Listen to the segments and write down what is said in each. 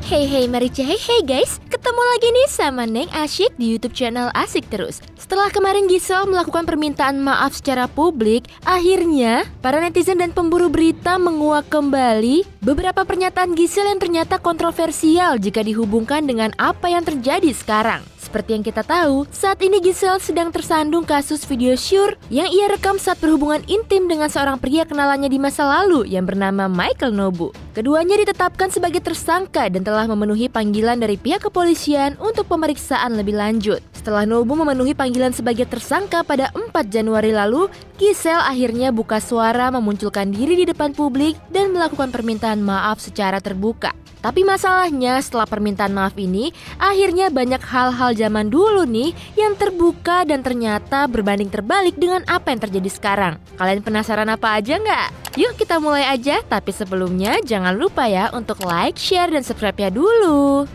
Hey Marica, hey guys, ketemu lagi nih sama Neng Asyik di YouTube channel Asik Terus. Setelah kemarin Giselle melakukan permintaan maaf secara publik, akhirnya para netizen dan pemburu berita menguak kembali beberapa pernyataan Giselle yang ternyata kontroversial jika dihubungkan dengan apa yang terjadi sekarang. Seperti yang kita tahu, saat ini Giselle sedang tersandung kasus video syur yang ia rekam saat berhubungan intim dengan seorang pria kenalannya di masa lalu yang bernama Michael Nobu. Keduanya ditetapkan sebagai tersangka dan telah memenuhi panggilan dari pihak kepolisian untuk pemeriksaan lebih lanjut. Setelah Nobu memenuhi panggilan sebagai tersangka pada 4 Januari lalu, Giselle akhirnya buka suara memunculkan diri di depan publik dan melakukan permintaan maaf secara terbuka. Tapi masalahnya setelah permintaan maaf ini, akhirnya banyak hal-hal zaman dulu nih yang terbuka dan ternyata berbanding terbalik dengan apa yang terjadi sekarang. Kalian penasaran apa aja nggak? Yuk kita mulai aja, tapi sebelumnya jangan lupa ya untuk like, share, dan subscribe-nya dulu.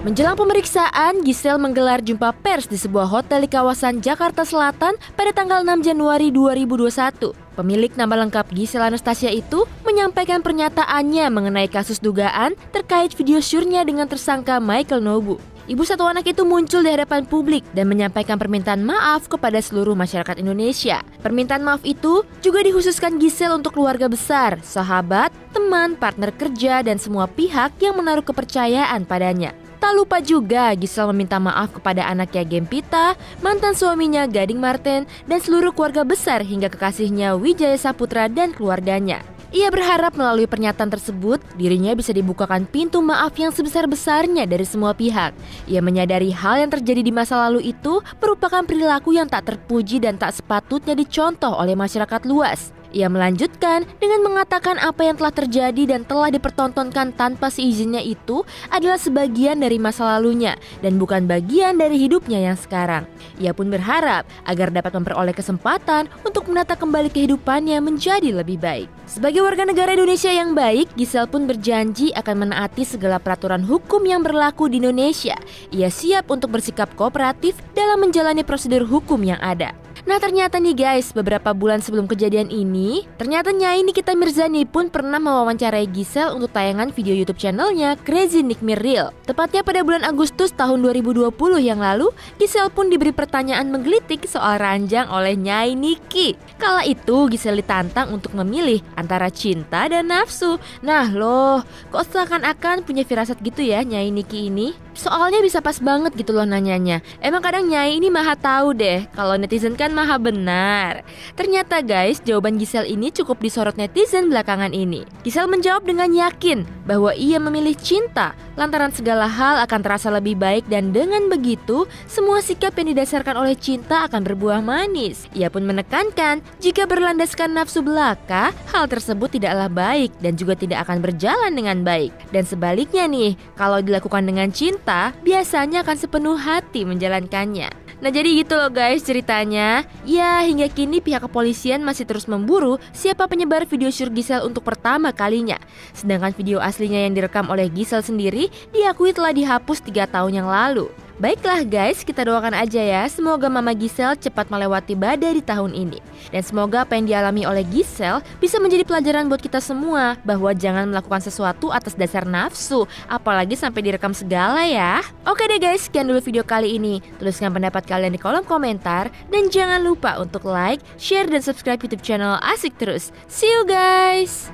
Menjelang pemeriksaan, Giselle menggelar jumpa pers di sebuah hotel di kawasan Jakarta Selatan pada tanggal 6 Januari 2021. Pemilik nama lengkap Giselle Anastasia itu menyampaikan pernyataannya mengenai kasus dugaan terkait video syurnya dengan tersangka Michael Nobu. Ibu satu anak itu muncul di hadapan publik dan menyampaikan permintaan maaf kepada seluruh masyarakat Indonesia. Permintaan maaf itu juga dikhususkan Giselle untuk keluarga besar, sahabat, teman, partner kerja, dan semua pihak yang menaruh kepercayaan padanya. Tak lupa juga Giselle meminta maaf kepada anaknya Gempita, mantan suaminya Gading Marten, dan seluruh keluarga besar hingga kekasihnya Wijaya Saputra dan keluarganya. Ia berharap melalui pernyataan tersebut, dirinya bisa dibukakan pintu maaf yang sebesar-besarnya dari semua pihak. Ia menyadari hal yang terjadi di masa lalu itu merupakan perilaku yang tak terpuji dan tak sepatutnya dicontoh oleh masyarakat luas. Ia melanjutkan dengan mengatakan apa yang telah terjadi dan telah dipertontonkan tanpa seizinnya itu adalah sebagian dari masa lalunya dan bukan bagian dari hidupnya yang sekarang. Ia pun berharap agar dapat memperoleh kesempatan untuk menata kembali kehidupannya menjadi lebih baik. Sebagai warga negara Indonesia yang baik, Giselle pun berjanji akan menaati segala peraturan hukum yang berlaku di Indonesia. Ia siap untuk bersikap kooperatif dalam menjalani prosedur hukum yang ada. Nah ternyata nih guys, beberapa bulan sebelum kejadian ini, ternyata Nyai Nikita Mirzani pun pernah mewawancarai Giselle untuk tayangan video YouTube channelnya Crazy Nick Me Real. Tepatnya pada bulan Agustus tahun 2020 yang lalu, Giselle pun diberi pertanyaan menggelitik soal ranjang oleh Nyai Niki. Kala itu Giselle ditantang untuk memilih antara cinta dan nafsu. Nah loh, kok seakan-akan punya firasat gitu ya Nyai Niki ini? Soalnya bisa pas banget gitu loh nanyanya. Emang kadang Nyai ini maha tahu deh, kalau netizen kan maha benar. Ternyata guys, jawaban Giselle ini cukup disorot netizen belakangan ini. Giselle menjawab dengan yakin bahwa ia memilih cinta lantaran segala hal akan terasa lebih baik dan dengan begitu, semua sikap yang didasarkan oleh cinta akan berbuah manis. Ia pun menekankan jika berlandaskan nafsu belaka, hal tersebut tidaklah baik dan juga tidak akan berjalan dengan baik. Dan sebaliknya nih, kalau dilakukan dengan cinta, biasanya akan sepenuh hati menjalankannya. Nah jadi gitu loh guys ceritanya. Ya hingga kini pihak kepolisian masih terus memburu siapa penyebar video syur Giselle untuk pertama kalinya. Sedangkan video aslinya yang direkam oleh Giselle sendiri diakui telah dihapus 3 tahun yang lalu. Baiklah guys, kita doakan aja ya, semoga Mama Giselle cepat melewati badai di tahun ini. Dan semoga apa yang dialami oleh Giselle bisa menjadi pelajaran buat kita semua, bahwa jangan melakukan sesuatu atas dasar nafsu, apalagi sampai direkam segala ya. Oke deh guys, sekian dulu video kali ini. Tuliskan pendapat kalian di kolom komentar, dan jangan lupa untuk like, share, dan subscribe YouTube channel Asik Terus. See you guys!